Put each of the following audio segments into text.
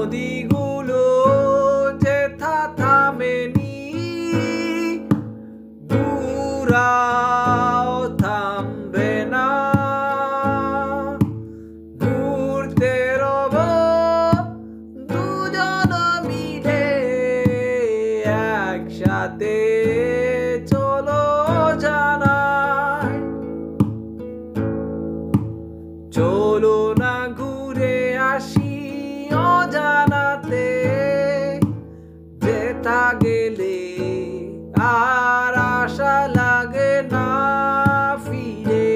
নদীগুলো যেথা থামেনি, ঘুরাও থামবে না। ঘুরতে রব দুজন মিলে একসাথে, চলো জানাই। চলো না ঘুরে আসি অজানাতে, যেথা গেলে আর আশা লাগে না ফিরে।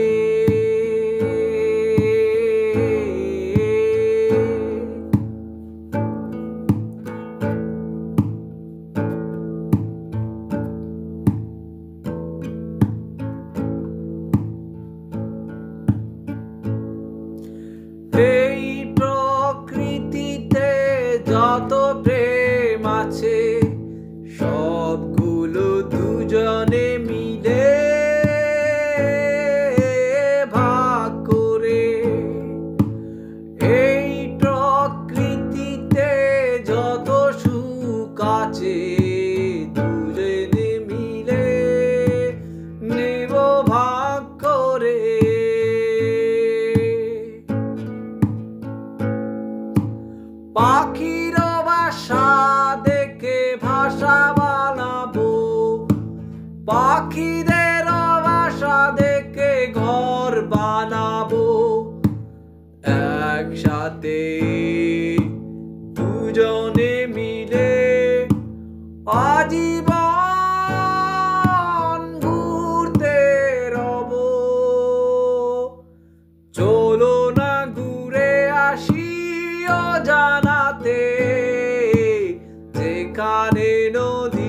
এই প্রকৃতিতে যত প্রেম আছে, সবগুলো দুজনে মিলে ভাগ করে। এই প্রকৃতিতে যত সুখ আছে, দুজনে মিলে নেব ভাগ করে। পাখির বাসা দেখে ভাষা বানাবো, পাখিদের বাসা দেখে ঘর বানাবো। একসাথে দুজনে মিলে আজীবন ঘুরতে রব। চলো না ঘুরে আসি অজানাতে, যেখানে নদী